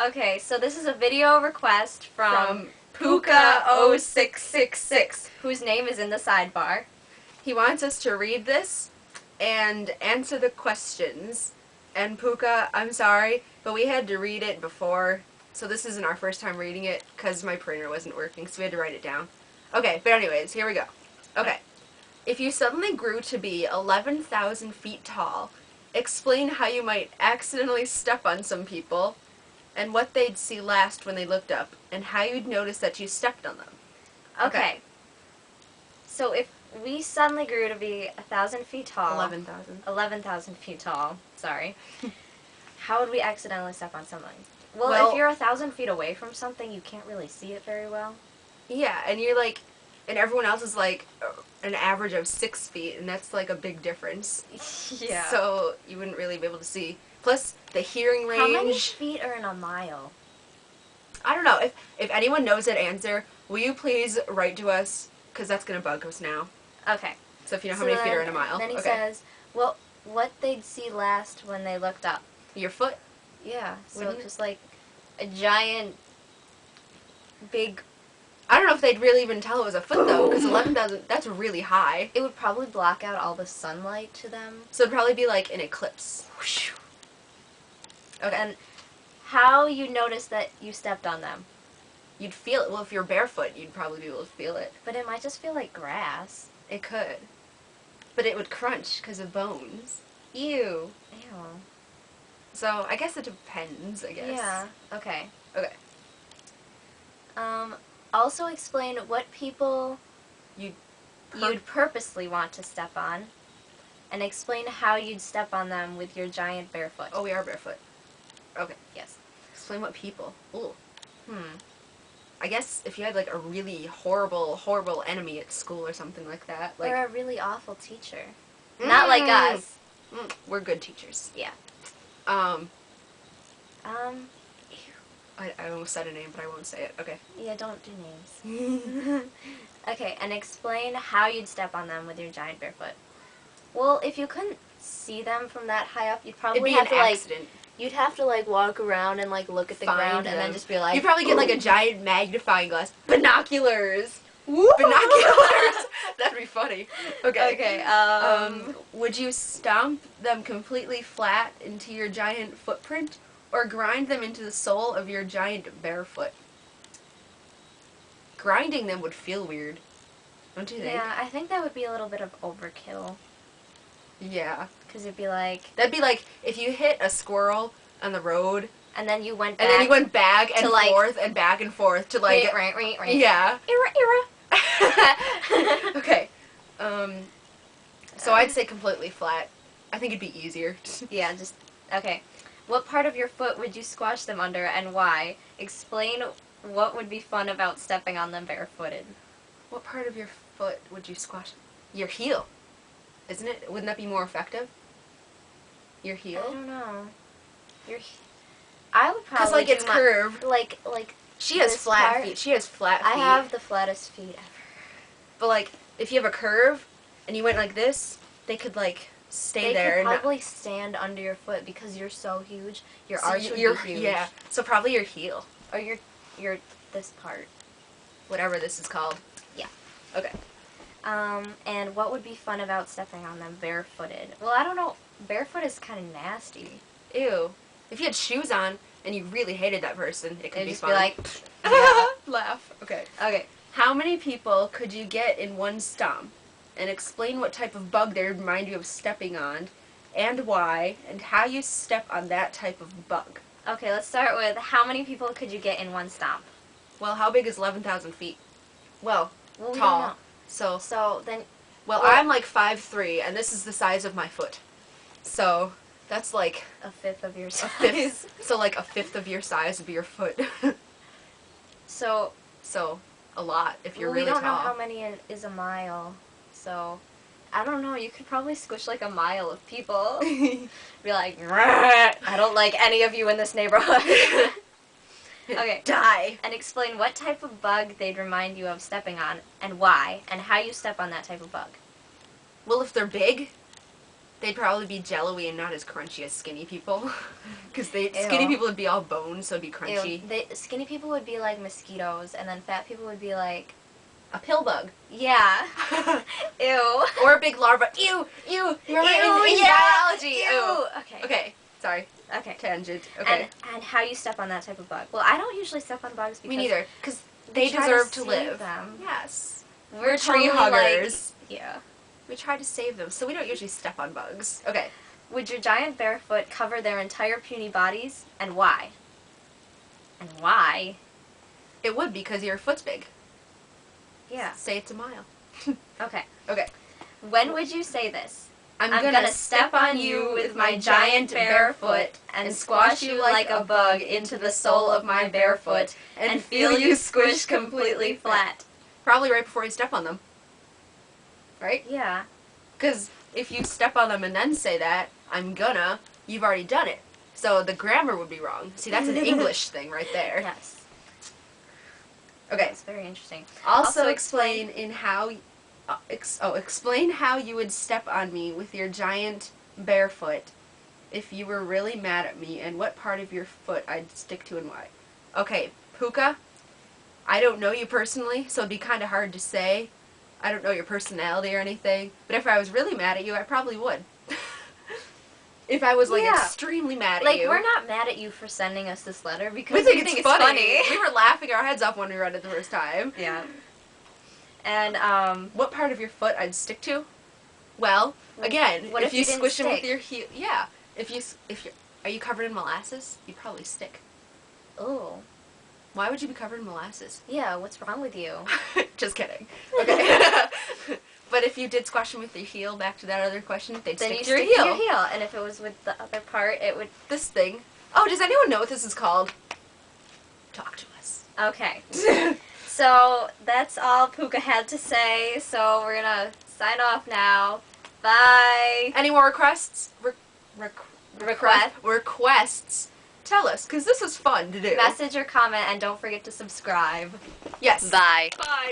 Okay, so this is a video request from Puka0666. whose name is in the sidebar. He wants us to read this and answer the questions. And Puka, I'm sorry, but we had to read it before, so this isn't our first time reading it because my printer wasn't working, so we had to write it down. Okay, but anyways, here we go. Okay. If you suddenly grew to be 11,000 feet tall, explain how you might accidentally step on some people, and what they'd see last when they looked up, and how you'd notice that you stepped on them. Okay. So if we suddenly grew to be 1,000 feet tall. 11,000. 11,000 feet tall. Sorry. How would we accidentally step on something? Well, Well, if you're 1,000 feet away from something, you can't really see it very well. Yeah, and you're like, and everyone else is like an average of 6 feet, and that's like a big difference. Yeah. So you wouldn't really be able to see. Plus the hearing range. How many feet are in a mile? I don't know. If anyone knows that answer, will you please write to us? Because that's gonna bug us now. Okay. So if you know how many feet are in a mile. Then he Okay. says, well, what they'd see last when they looked up. Your foot. Yeah. So Wouldn't it? just like a giant, big. I don't know if they'd really even tell it was a foot though, because 11,000, that's really high. It would probably block out all the sunlight to them. So it'd probably be like an eclipse. Okay. And how you notice that you stepped on them. You'd feel it. Well, if you're barefoot, you'd probably be able to feel it. But it might just feel like grass. It could. But it would crunch because of bones. Ew. So I guess it depends, I guess. Yeah. Okay. Okay. Also explain what people You'd you'd purposely want to step on, and explain how you'd step on them with your giant bare foot. Oh, we are barefoot. Okay. Yes. Explain what people. Ooh. Hmm. I guess if you had like a really horrible enemy at school or something like that. Like, Or a really awful teacher. Not like us. We're good teachers. Yeah. I almost said a name, but I won't say it. Okay. Yeah, don't do names. Okay, and explain how you'd step on them with your giant bare foot. Well, if you couldn't see them from that high up, you'd It'd probably be have an to accident. you'd have to walk around and look at the Find ground and then them. just be like, You'd probably get like a giant magnifying glass. Binoculars! Woo! Binoculars! That'd be funny. Okay. Okay, Would you stomp them completely flat into your giant footprint, or grind them into the sole of your giant barefoot? Grinding them would feel weird, don't you think? yeah, I think that would be a little bit of overkill. Yeah. Because it'd be like, That'd be like if you hit a squirrel on the road, and then you went back. and then you went back and to, like, forth and back and forth to like. Right. Yeah. Era. Okay. So I'd say completely flat. I think it'd be easier. Yeah, just, okay. What part of your foot would you squash them under and why? Explain what would be fun about stepping on them barefooted. What part of your foot would you squash? Your heel. Isn't it? Wouldn't that be more effective? Your I heel? don't know. I would Because probably like it's curved. like She has this flat part- feet. She has flat feet. I have the flattest feet ever. But like if you have a curve and you went like this, they could like stay They there. could and not- probably stand under your foot because you're so huge. Your So arch would your- be huge. Yeah. So probably your heel. Or your this part. Whatever this is called. Yeah. Okay. And what would be fun about stepping on them barefooted? Well, I don't know. Barefoot is kind of nasty. Ew. If you had shoes on and you really hated that person, it could It'd be just fun. be like, yeah. Laugh. Okay. Okay. How many people could you get in one stomp? And explain what type of bug they remind you of stepping on, and why, and how you step on that type of bug. Okay, let's start with how many people could you get in one stomp? Well, how big is 11,000 feet? Well, Well, we tall. don't know. So, So then, well, well- I'm like 5'3", and this is the size of my foot. So, that's like a fifth of your a size. fifth. So, like a fifth of your size would be your foot. So So, a lot if you're we really don't know tall. how many is a mile. So I don't know. You could probably squish like a mile of people. Be like, I don't like any of you in this neighborhood. Okay. Die. And explain what type of bug they'd remind you of stepping on, and why, and how you step on that type of bug. Well, if they're big, they'd probably be jello-y and not as crunchy as skinny people. Because Ew. skinny people would be all bone, so it'd be crunchy. Ew. Skinny people would be like mosquitoes, and then fat people would be like, A pill bug. yeah. Ew. Or a big larva. Ew! Ew! Remember in yeah. biology? Ew. Okay. Okay, sorry. Okay. Tangent. Okay. And how you step on that type of bug. Well, I don't usually step on bugs because Me neither. Because we they try deserve to save live. them. Yes. We're tree totally, huggers. Like, yeah. We try to save them, so we don't usually step on bugs. Okay. Would your giant bare foot cover their entire puny bodies, and why? And why? It would because your foot's big. Yeah. Say it's a mile. Okay. Okay. When would you say this? I'm gonna step on you with my giant bare foot and squash you like a bug into the sole of my bare foot and feel you squish completely flat. Probably right before you step on them. Right? Yeah. Because if you step on them and then say that, I'm gonna, you've already done it. So the grammar would be wrong. See, that's an English thing right there. Yes. Okay. That's very interesting. Also explain explain how you would step on me with your giant bare foot if you were really mad at me, and what part of your foot I'd stick to and why. Okay, Puka, I don't know you personally, so it'd be kind of hard to say. I don't know your personality or anything, but if I was really mad at you, I probably would. If I was, like, Yeah. extremely mad at Like, you. we're not mad at you for sending us this letter because We think it's funny. We were laughing our heads off when we read it the first time. Yeah. And, What part of your foot I'd stick to? Well, again, what if if you you didn't squish them with stick? your heel, yeah. If you're, are you covered in molasses? You'd probably stick. oh, Why would you be covered in molasses? yeah, what's wrong with you? Just kidding. Okay. But if you did squash them with your heel, back to that other question, they'd Then stick you to your stick heel. to your heel, and if it was with the other part, it would... This thing. Oh, does anyone know what this is called? Talk to us. Okay. So, that's all Puka had to say, so we're gonna sign off now. Bye! Any more requests? Request. Requests. Tell us, because this is fun to do. Message or comment, and don't forget to subscribe. Yes. Bye. Bye.